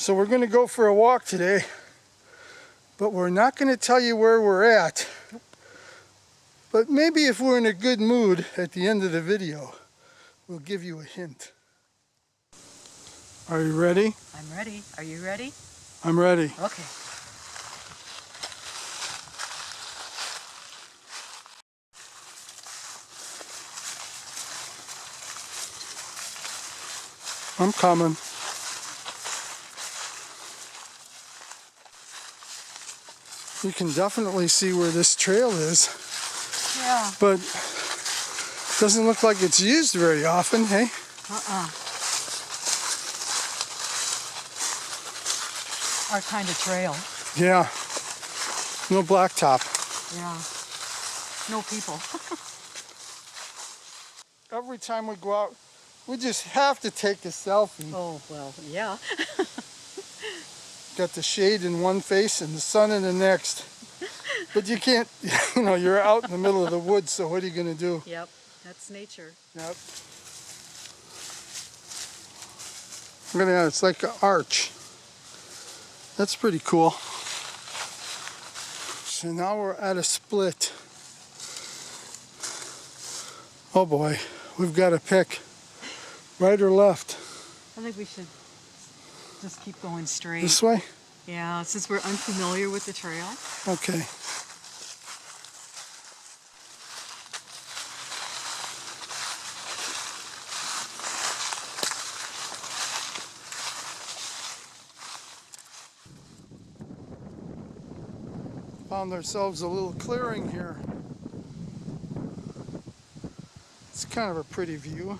So we're going to go for a walk today, but we're not going to tell you where we're at. But maybe if we're in a good mood at the end of the video, we'll give you a hint. Are you ready? I'm ready. Are you ready? I'm ready. Okay. I'm coming. You can definitely see where this trail is. Yeah. But doesn't look like it's used very often, hey? Our kind of trail. Yeah. No blacktop. Yeah. No people. Every time we go out, we just have to take a selfie. Oh, well, yeah. Got the shade in one face and the sun in the next. But you can't, you know, you're out in the middle of the woods, so what are you going to do? Yep, that's nature. Yep. Look at that, it's like an arch. That's pretty cool. So now we're at a split. Oh boy, we've got to pick right or left. I think we should just keep going straight. This way? Yeah, since we're unfamiliar with the trail. Okay. Found ourselves a little clearing here. It's kind of a pretty view.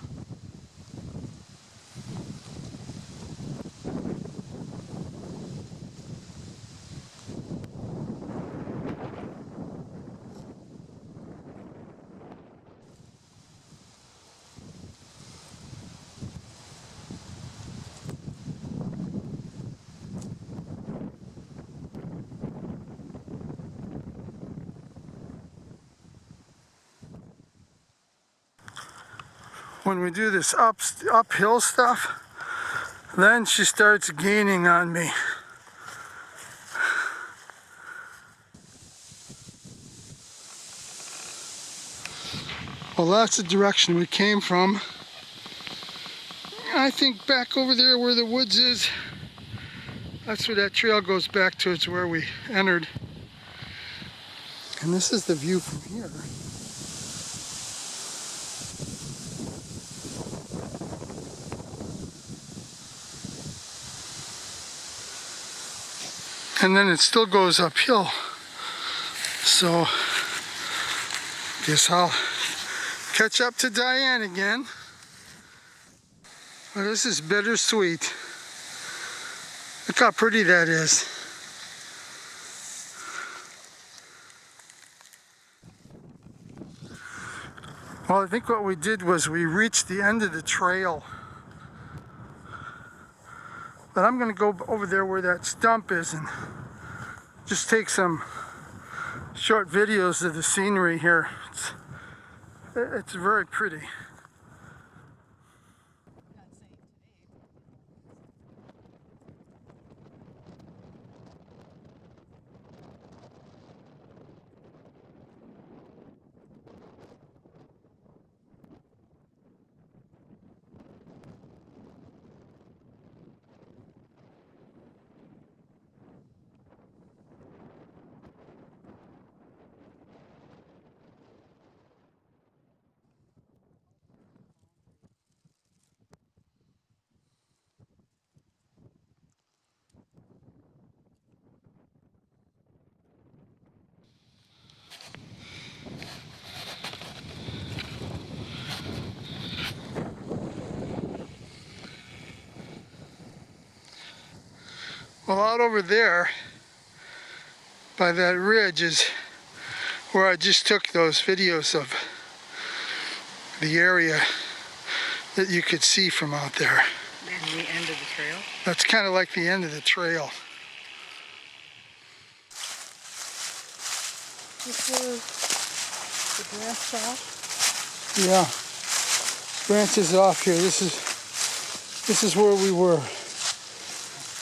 When we do this uphill stuff, then she starts gaining on me. Well, that's the direction we came from. I think back over there where the woods is, that's where that trail goes back to. It's where we entered. And this is the view from here. And then it still goes uphill. So, guess I'll catch up to Diane again. Well, this is bittersweet. Look how pretty that is. Well, I think what we did was we reached the end of the trail. But I'm going to go over there where that stump is and just take some short videos of the scenery here. It's very pretty. Well, out over there by that ridge is where I just took those videos of the area that you could see from out there. And the end of the trail? That's kind of like the end of the trail. This is the branch off? Yeah, branches off here. This is where we were.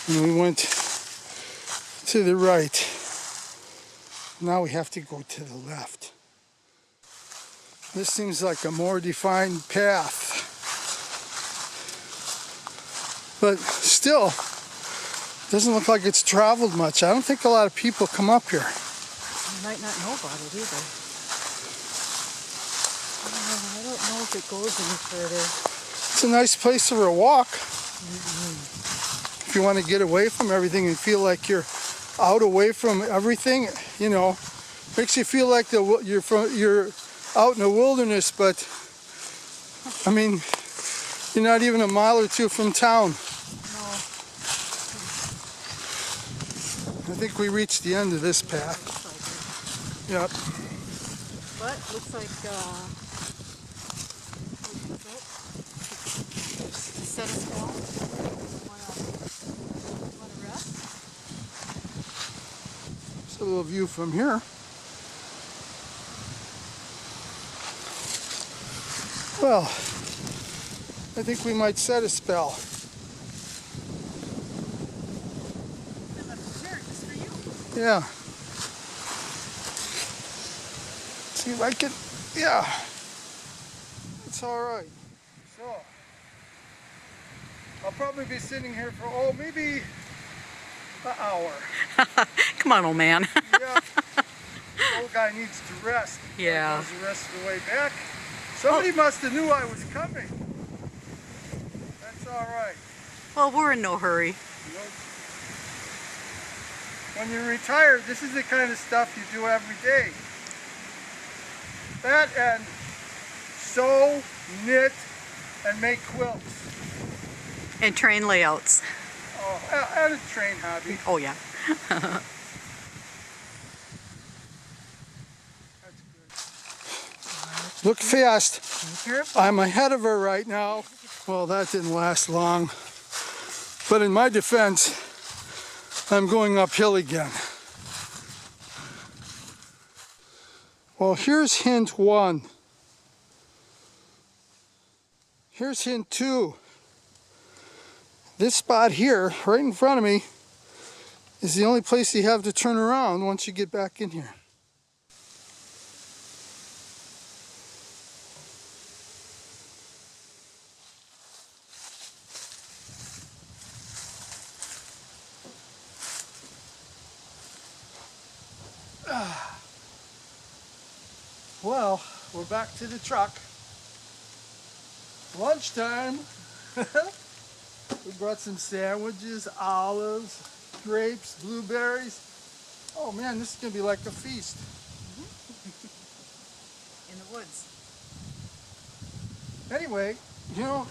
and we went to the right. Now we have to go to the left. This seems like a more defined path. But still, doesn't look like it's traveled much. I don't think a lot of people come up here. You might not know about it either. I don't know if it goes any further. It's a nice place for a walk. If you want to get away from everything and feel like you're out away from everything, you know, makes you feel like you're out in the wilderness, but I mean, you're not even a mile or two from town. No. I think we reached the end of this path. Like Yep. but looks like set us down. Wanna rest? It's a little view from here. Well, I think we might set a spell. I left a chair just for you. Yeah. See if I can, yeah. It's all right. So, I'll probably be sitting here for, maybe an hour. Come on, old man. Yeah. Old guy needs to rest. Yeah. Goes the rest of the way back. Somebody must have knew I was coming. That's all right. Well, we're in no hurry. Nope. When you're retired, this is the kind of stuff you do every day. That and sew, knit, and make quilts. And train layouts. Oh, and a train hobby. Oh, yeah. Look fast. Be careful. I'm ahead of her right now. Well, that didn't last long. But in my defense, I'm going uphill again. Well, here's hint 1. Here's hint 2. This spot here, right in front of me, is the only place you have to turn around once you get back in here. Well, we're back to the truck. Lunchtime. We brought some sandwiches, olives, grapes, blueberries. Oh man, this is gonna be like a feast. In the woods. Anyway, you know,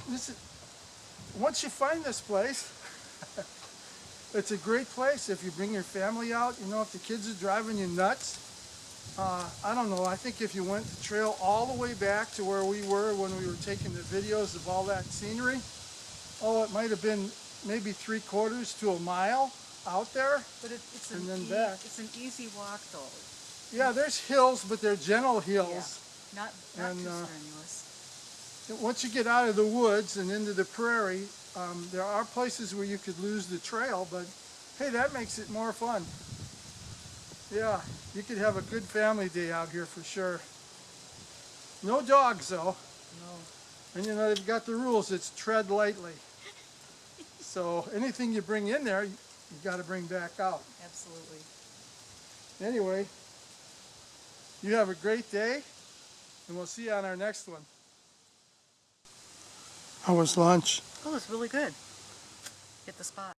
once you find this place, it's a great place if you bring your family out. You know, if the kids are driving you nuts, I don't know, I think if you went the trail all the way back to where we were when we were taking the videos of all that scenery, it might have been maybe 3/4 to a mile out there. But it's and then back. It's an easy walk, though. Yeah, there's hills, but they're gentle hills. Yeah. Not And, too strenuous. Once you get out of the woods and into the prairie, there are places where you could lose the trail, but hey, that makes it more fun. Yeah, you could have a good family day out here for sure. No dogs though. No. And you know, they've got the rules, it's tread lightly. So anything you bring in there, you got to bring back out. Absolutely. Anyway, you have a great day, and we'll see you on our next one. How was lunch? Oh, it's really good. Hit the spot.